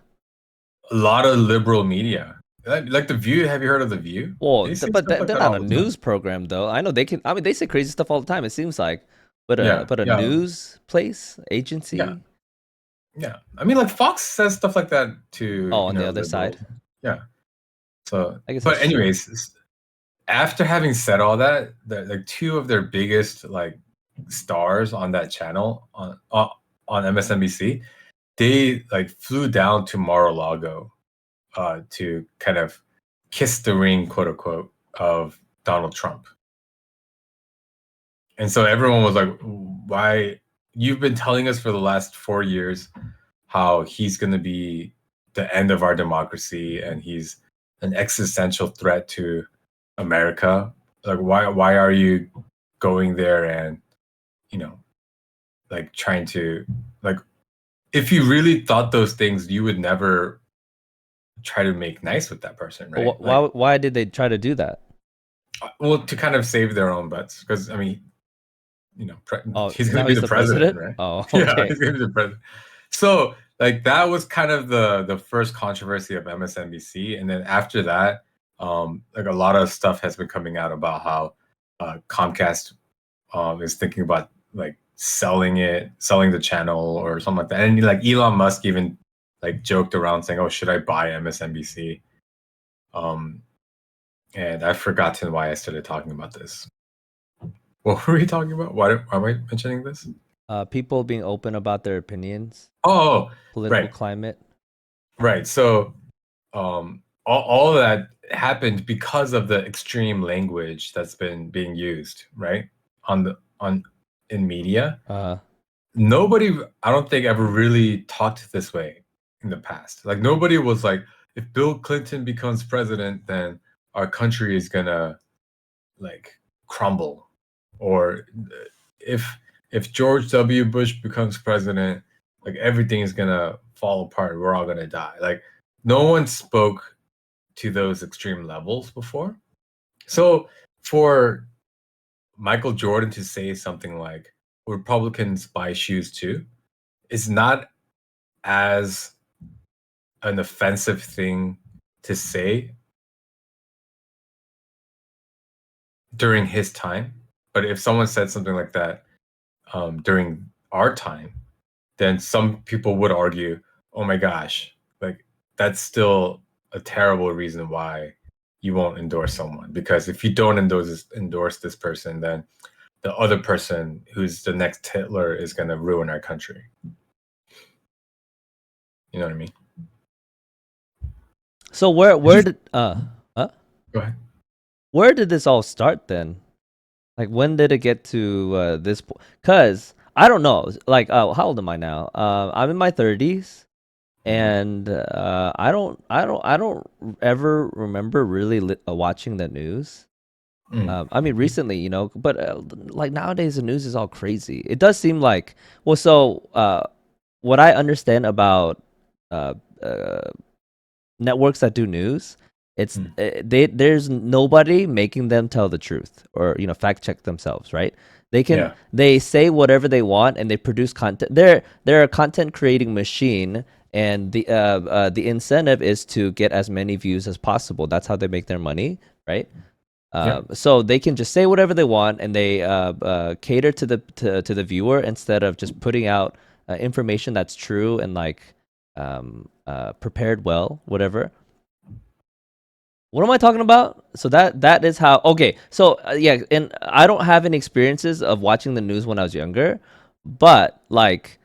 a lot of liberal media. Like The View. Have you heard of The View? Well, They say but stuff like they're that not all a the time. news program though. I know they can. I mean, they say crazy stuff all the time. It seems like, but Yeah, a yeah, news place yeah, agency. yeah. I mean, like Fox says stuff like that to, Oh, on the other liberals. side, Yeah. So, I guess but that's true. anyways, after having said all that, like two of their biggest like stars on that channel on MSNBC, they like flew down to Mar-a-Lago to kind of kiss the ring, quote unquote, of Donald Trump. And so everyone was like, why? You've been telling us for the last 4 years how he's going to be the end of our democracy and he's an existential threat to America. Like, why are you going there and, you know, like trying to, like, if you really thought those things, you would never try to make nice with that person, But right? Like, why did they try to do that? well, to kind of save their own butts, because I mean, Oh, he's going to now be he's the the president, president. right? Oh, Yeah, he's okay. going to be the president. So, like, that was kind of the first controversy of MSNBC, and then after that, like a lot of stuff has been coming out about how Comcast is thinking about like selling the channel or something like that, and like Elon Musk even like joked around saying, "Oh, should I buy MSNBC?" Um, and I've forgotten why I started talking about this. What were we talking about? Why am I mentioning this? People being open about their opinions, Oh, political right, climate. right. So, all of that happened because of the extreme language that's been being used, right? On in media. Uh, Nobody, I don't think, ever really talked this way in the past. Like nobody was like, if Bill Clinton becomes president, then our country is gonna like crumble, or if George W. Bush becomes president, like everything is gonna fall apart. We're all gonna die. Like no one spoke to those extreme levels before. So for Michael Jordan to say something like Republicans buy shoes too is not as an offensive thing to say during his time. But if someone said something like that during our time, then some people would argue, oh my gosh, like that's still a terrible reason why you won't endorse someone. Because if you don't endorse this person, then the other person who's the next Hitler is going to ruin our country. You know what I mean? so It's where just, did uh go ahead. where did this all start then? Like when did it get to this point? Cause I don't know. Like how old am I now? I'm in my 30s, Mhm. and I don't ever remember really watching the news. Mm. I mean, recently, but like nowadays, the news is all crazy. It does seem like, well, so what I understand about uh, uh, networks that do news, it's Mm. there's nobody making them tell the truth or fact check themselves, right? Yeah. They say whatever they want and they produce content. They're a content creating machine, and the incentive is to get as many views as possible. That's how they make their money, right? Yeah. So they can just say whatever they want, and they cater to the viewer instead of just putting out information that's true and like prepared well, whatever. What am I talking about? So that is how. Okay, so yeah, and I don't have any experiences of watching the news when I was younger, but like,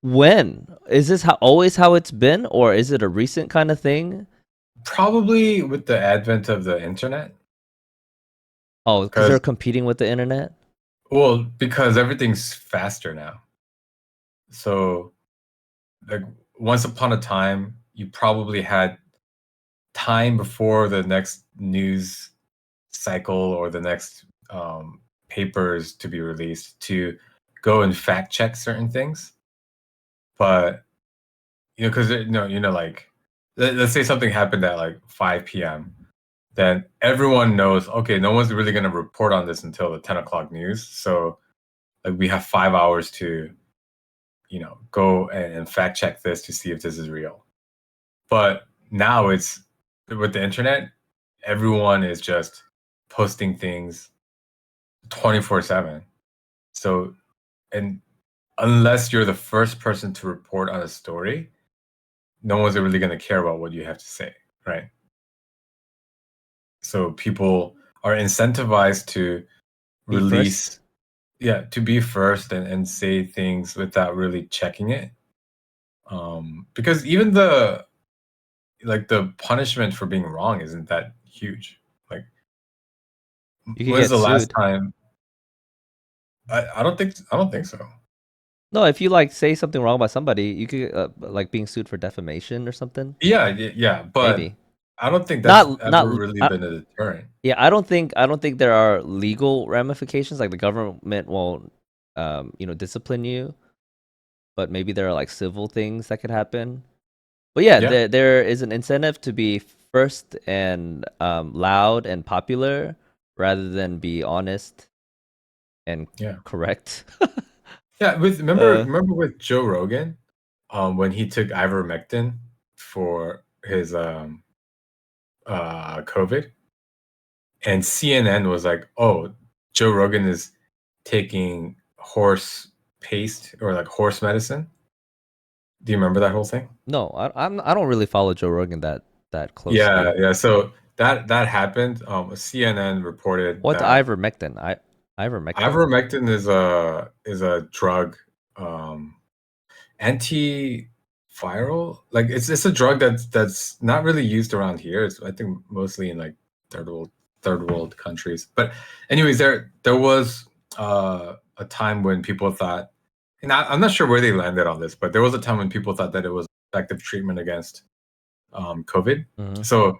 when is this always how it's been, or is it a recent kind of thing? Probably with the advent of the internet. Oh, because they're Because, competing with the internet. well, because everything's faster now. So, like, once upon a time, you probably had time before the next news cycle or the next papers to be released to go and fact check certain things. But, because, like, let's say something happened at like 5 p.m., then everyone knows, okay, no one's really going to report on this until the 10 o'clock news. So, like, we have 5 hours to, go and fact check this to see if this is real. But now it's with the internet, everyone is just posting things 24/7. So, and unless you're the first person to report on a story, no one's really going to care about what you have to say, right? So people are incentivized to Be first. release, yeah, to be first and say things without really checking it. Because even the punishment for being wrong isn't that huge. Like, You could when's get the last sued. time? I don't think so. No, if you like say something wrong about somebody, you could like being sued for defamation or something. Yeah, yeah, but Maybe I don't think that's not. ever really been a deterrent. Yeah, I don't think there are legal ramifications. Like the government won't, discipline you, but maybe there are like civil things that could happen. But yeah, Yeah, there is an incentive to be first and loud and popular rather than be honest and yeah, correct. yeah. With remember uh, remember with Joe Rogan, when he took ivermectin for his COVID, and CNN was like, "Oh, Joe Rogan is taking horse paste or like horse medicine." Do you remember that whole thing? no, I don't really follow Joe Rogan that Yeah, closely. yeah. So that happened. CNN reported What's that ivermectin? Ivermectin? ivermectin is a drug, um, antiviral. Like it's a drug that's not really used around here. It's I think mostly in like third world third world countries. But anyways, there was a time when people thought, and I'm not sure where they landed on this, but there was a time when people thought that it was effective treatment against COVID. Hmm. So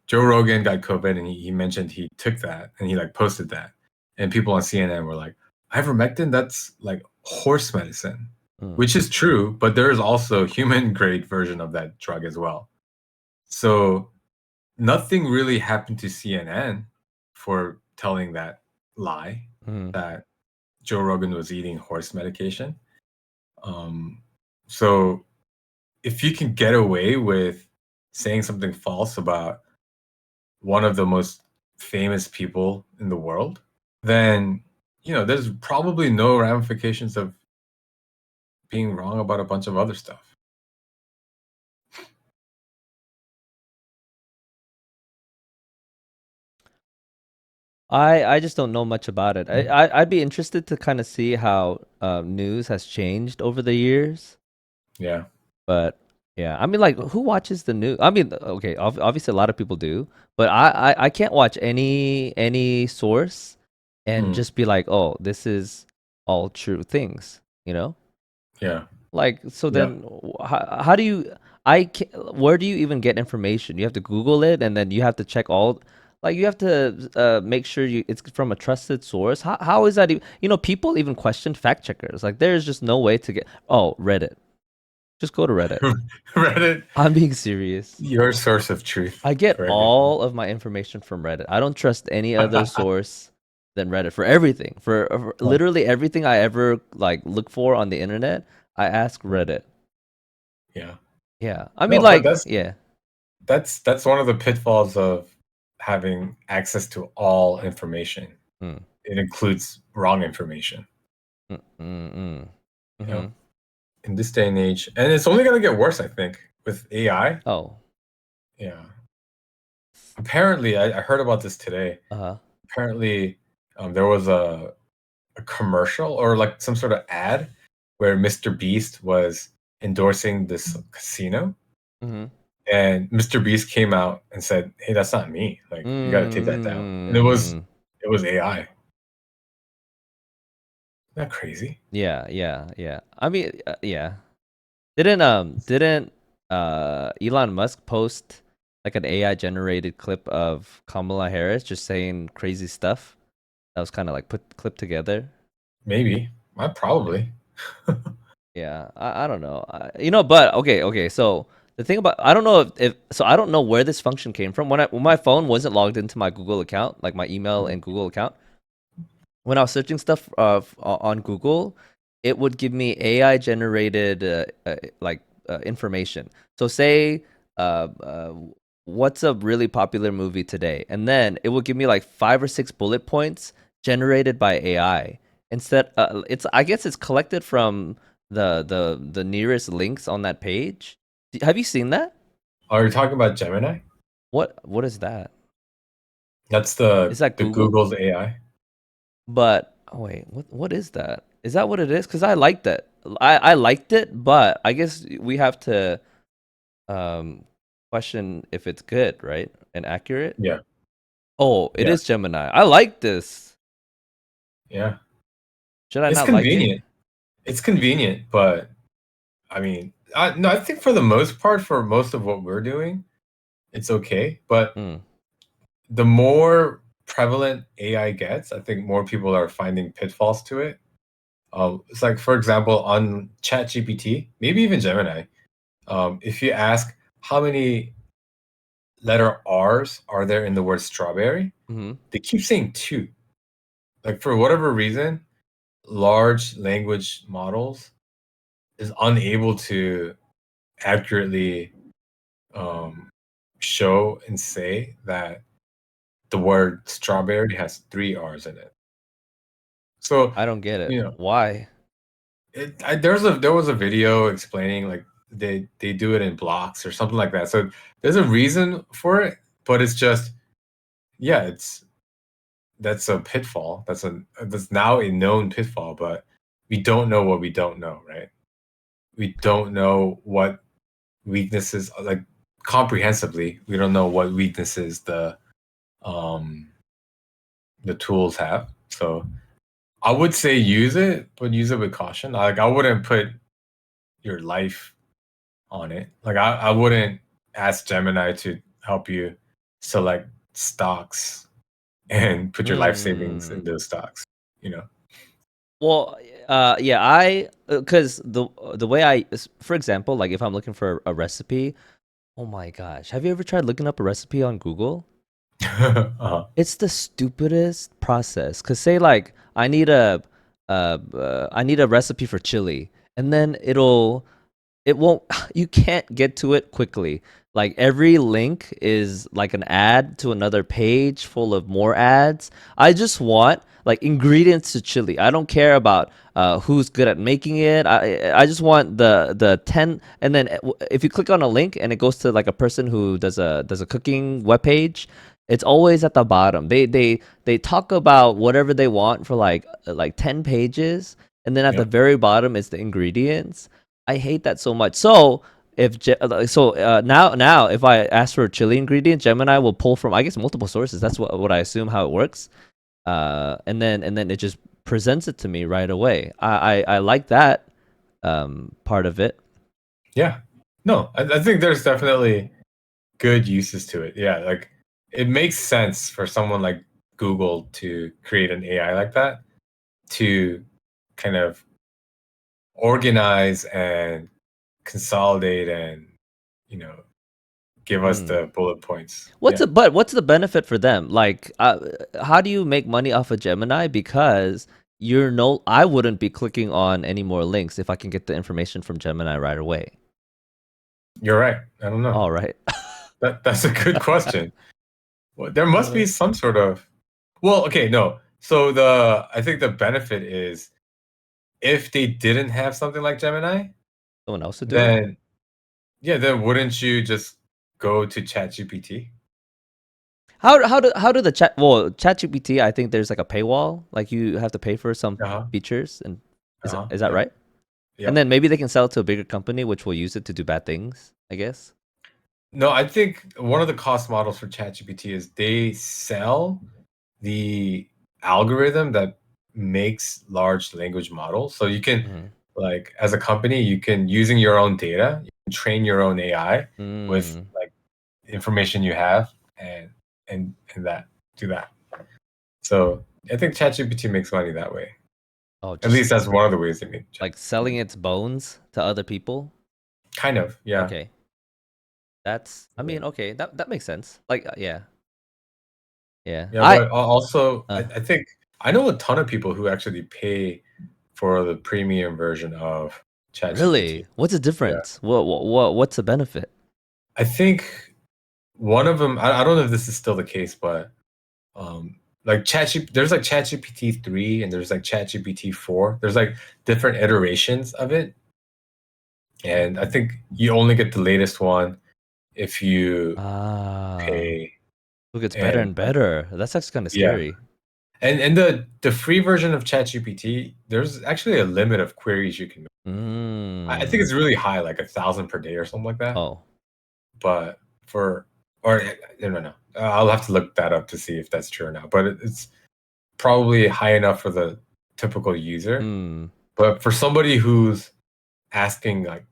Joe Rogan got COVID, and he mentioned he took that, and he like posted that, and people on CNN were like, "Ivermectin, that's like horse medicine," Mm. which is true, but there is also human grade version of that drug as well. So nothing really happened to CNN for telling that lie Mm. that Joe Rogan was eating horse medication. Um, so if you can get away with saying something false about one of the most famous people in the world, then there's probably no ramifications of being wrong about a bunch of other stuff. I just don't know much about it. I'd be interested to kind of see how news has changed over the years. Yeah. But yeah, I mean, like, who watches the news? I mean, okay, obviously a lot of people do, but I can't watch any source and Mm, just be like, oh, this is all true things, you know? yeah. Like, so Yeah. then how do you where do you even get information? You have to Google it and then you have to check all like you have to make sure it's from a trusted source. How is that people even question fact checkers. Like there's just no way to get Reddit. Just go to Reddit. Reddit, I'm being serious. your source of truth I get for everything. all of my information from Reddit. I don't trust any other source than Reddit for everything. For literally everything I ever like look for on the internet, I ask Reddit. Yeah. Yeah. I mean No, but like, that's yeah. that's one of the pitfalls of having access to all information. Mm. It includes wrong information. Mm, mm, mm. You know, Mhm. in this day and age, and it's only going to get worse, I think, with AI. Oh. Yeah. Apparently, I heard about this today. Uh-huh. Apparently, there was a commercial or like some sort of ad where Mr. Beast was endorsing this casino, Mhm. and Mr. Beast came out and said, "Hey, that's not me. Like, you got to take that down." And it was Mm. it was AI. Isn't that crazy? Yeah, yeah, yeah. I mean, yeah. Didn't Elon Musk post like an AI generated clip of Kamala Harris just saying crazy stuff that was kind of like put clipped together? Maybe. I probably. Yeah, I don't know. But okay. So the thing about I don't know if so I don't know where this function came from when my phone wasn't logged into my Google account, like my email and Google account. When I was searching stuff on Google, it would give me AI generated like information. So say what's a really popular movie today, and then it will give me like 5 or 6 bullet points generated by AI. Instead, it's I guess it's collected from the nearest links on that page. Have you seen that? Are you talking about Gemini? What is that? That's Is that the Google? Google's AI. But oh wait, what is that? Is that what it is? Because I liked it. I liked it, but I guess we have to um question if it's good, right? And accurate. Yeah, Oh, it yeah, is Gemini. I like this. yeah. Should I It's not like it? convenient. It's convenient, but I mean, no, I think for the most part, for most of what we're doing, it's okay. But Hmm. the more prevalent AI gets, I think more people are finding pitfalls to it. It's like, for example, on ChatGPT, maybe even Gemini, if you ask how many letter R's are there in the word strawberry, Hmm. they keep saying two. Like, for whatever reason, large language models is unable to accurately um, show and say that the word strawberry has three R's in it. So, I don't get it. you know, Why? there was a video explaining like they do it in blocks or something like that. So there's a reason for it, but it's just yeah, it's that's a pitfall. That's now a known pitfall, but we don't know what we don't know, right? We don't know what weaknesses like comprehensively. We don't know what weaknesses um the tools have. So I would say use it, but use it with caution. Like I wouldn't put your life on it. Like I wouldn't ask Gemini to help you select stocks and put your life savings Hmm. in those stocks. You know. Well, yeah, I because the way for example, like if I'm looking for a recipe, oh my gosh, have you ever tried looking up a recipe on Google? uh-huh. It's the stupidest process. Cause say like I need a recipe for chili, and then it won't you can't get to it quickly. Like every link is like an ad to another page full of more ads. I just want like ingredients to chili. I don't care about who's good at making it. I just want the 10, and then if you click on a link and it goes to like a person who does a cooking webpage, it's always at the bottom. They talk about whatever they want for like 10 pages, and then at the Yep. very bottom is the ingredients. I hate that so much. So if now if I ask for a chili ingredient, Gemini will pull from I guess multiple sources. That's what I assume how it works. And then it just presents it to me right away. I like that part of it. Yeah. No, I think there's definitely good uses to it. Yeah, like it makes sense for someone like Google to create an AI like that to kind of organize and consolidate and you know give us Mm. the bullet points. Yeah, What's the benefit for them? Like, how do you make money off of Gemini? Because I wouldn't be clicking on any more links if I can get the information from Gemini right away. you're right. I don't know. All right. That's a good question. Well, there must be Uh, some sort of well, okay, no. So the I think the benefit is if they didn't have something like Gemini, Someone else would do it. then yeah, then wouldn't you just go to ChatGPT? How do the ChatGPT? I think there's like a paywall. Like you have to pay for some Uh-huh. features, and Uh-huh. is that Yep. right? And Yep. then maybe they can sell it to a bigger company, which will use it to do bad things. I guess. No, I think one of the cost models for ChatGPT is they sell the algorithm that makes large language models. So you can, Mm-hmm. like, as a company, you can using your own data, you can train your own AI with Mm. like information you have and and that do that. So I think ChatGPT makes money that way. Oh, At just least that's one of the ways they make like ChatGPT selling money. its bones to other people. Kind of, yeah. Okay, that's. I Yeah. mean, okay, that makes sense. Like, yeah, yeah. Yeah, but also, Uh, I think I know a ton of people who actually pay for the premium version of ChatGPT. Really? What's the Yeah. difference? What's the benefit? I think one of them, I don't know if this is still the case, but like there's like ChatGPT 3 and there's like ChatGPT 4. There's like different iterations of it. And I think you only get the latest one if you Ah, pay. it gets better And and better. That's actually kind of yeah. scary. And the free version of ChatGPT, there's actually a limit of queries you can make. I think Mm. it's really high, like 1,000 per day or something like that. Oh. But or no. I'll have to look that up to see if that's true or not. But it's probably high enough for the typical user. Mm. But for somebody who's asking like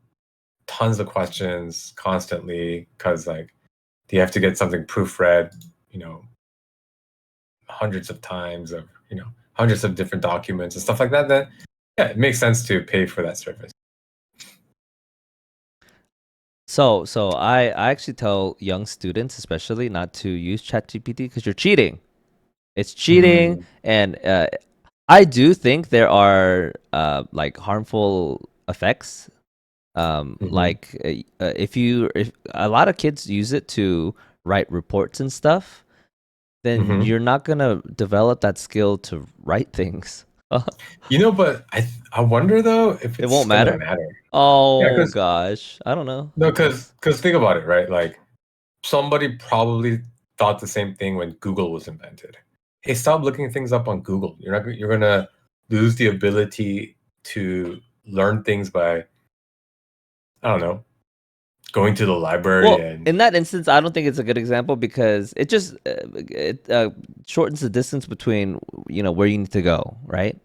tons of questions constantly, because like they have to get something proofread, you know, hundreds of times of hundreds of different documents and stuff like that, then yeah, it makes sense to pay for that service. So I actually tell young students especially not to use ChatGPT because you're cheating. It's cheating, Mm, and I do think there are like harmful effects. mhm, Like if a lot of kids use it to write reports and stuff, then mhm. you're not gonna develop that skill to write things. But I wonder though if It it's won't gonna matter. matter. Yeah, Oh because gosh, I don't know. no, I guess. because think about it, right? Like somebody probably thought the same thing when Google was invented. Hey, stop looking things up on Google. You're gonna lose the ability to learn things by, I don't know, going to the library Well, and in that instance, I don't think it's a good example because it just shortens the distance between where you need to go, right?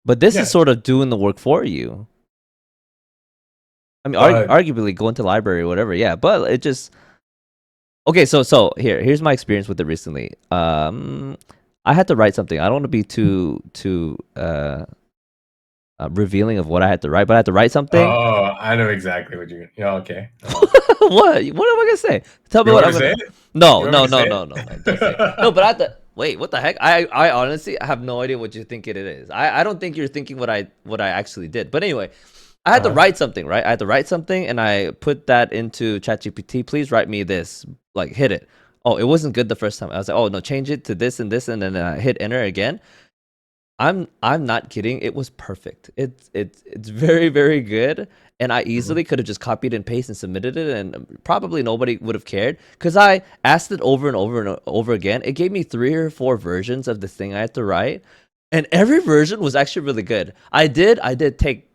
But this is yeah, sort of doing the work for you. I mean, but arguably going to library or whatever, yeah. But it just okay. So here's my experience with it recently. I had to write something. I don't want to be too revealing of what I had to write, but I had to write something. oh, I know exactly what you're. Yeah, okay. What? What am I gonna say? Tell me You what want me I'm to say gonna. it? No, You want me no, to no, say no, no, no. Don't say it. No, but I have to wait. What the heck? I honestly have no idea what you think it is. I don't think you're thinking what I actually did. But anyway, I had to Uh-huh. write something, right? I had to write something, and I put that into ChatGPT. Please write me this. Like hit it. Oh, it wasn't good the first time. I was like, oh no, change it to this, and then I hit enter again. I'm not kidding. It was perfect. It's very very good, and I Mhm. easily could have just copied and pasted and submitted it, and probably nobody would have cared because I asked it over and over and over again. It gave me 3 or 4 versions of the thing I had to write, and every version was actually really good. I did take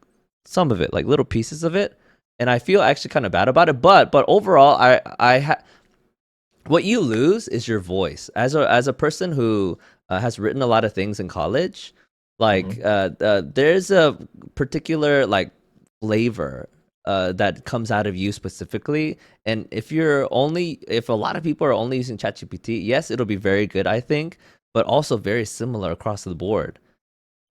some of it, like little pieces of it, and I feel actually kind of bad about it. But overall, what you lose is your voice as a person who has written a lot of things in college. Like Mhm. there's a particular like flavor that comes out of you specifically, and if a lot of people are only using ChatGPT, yes, it'll be very good, I think, but also very similar across the board.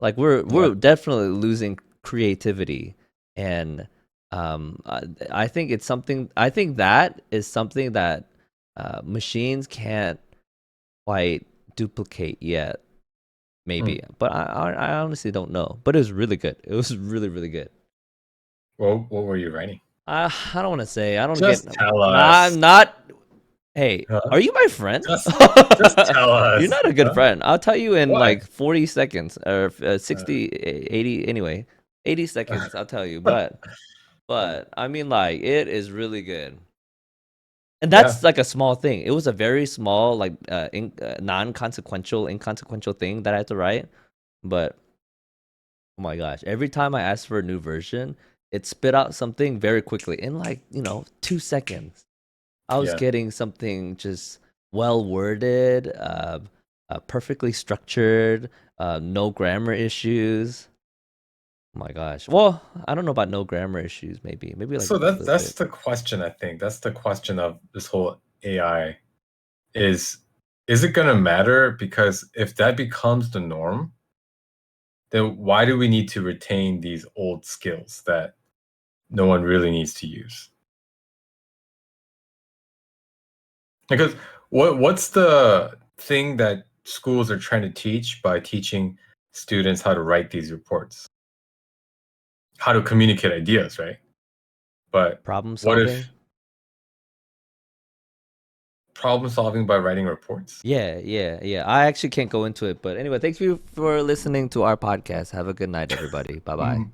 Like Yeah. we're definitely losing creativity, and I think it's something. I think that is something that machines can't quite duplicate yet. Hmm. Maybe, but I honestly don't know. But it was really good. It was really really good. Well, what were you writing? I don't want to say. I don't get. Just tell Nah, us. I'm not. Hey, Huh? are you my friend? Just tell You're us. not a good Huh? friend. I'll tell you in Why? like 40 seconds or Uh, 60, 80, anyway. 80 seconds, I'll tell you. But uh, I mean like it is really good. And yeah. that's like a small thing. It was a very small like non-consequential inconsequential thing that I had to write, but oh my gosh, every time I asked for a new version, it spit out something very quickly in like, 2 seconds. I was Yeah. getting something just well worded, perfectly structured, no grammar issues. Oh my gosh. Well, I don't know about no grammar issues. Maybe like So a little that's bit. the question. I think that's the question of this whole AI is is it going to matter? Because if that becomes the norm, then why do we need to retain these old skills that no one really needs to use? Because what's the thing that schools are trying to teach by teaching students how to write these reports? how to communicate ideas, right? But Problem what solving. if problem solving by writing reports? Yeah, yeah, yeah. I actually can't go into it, but anyway, thank you for listening to our podcast. Have a good night, everybody. Bye bye.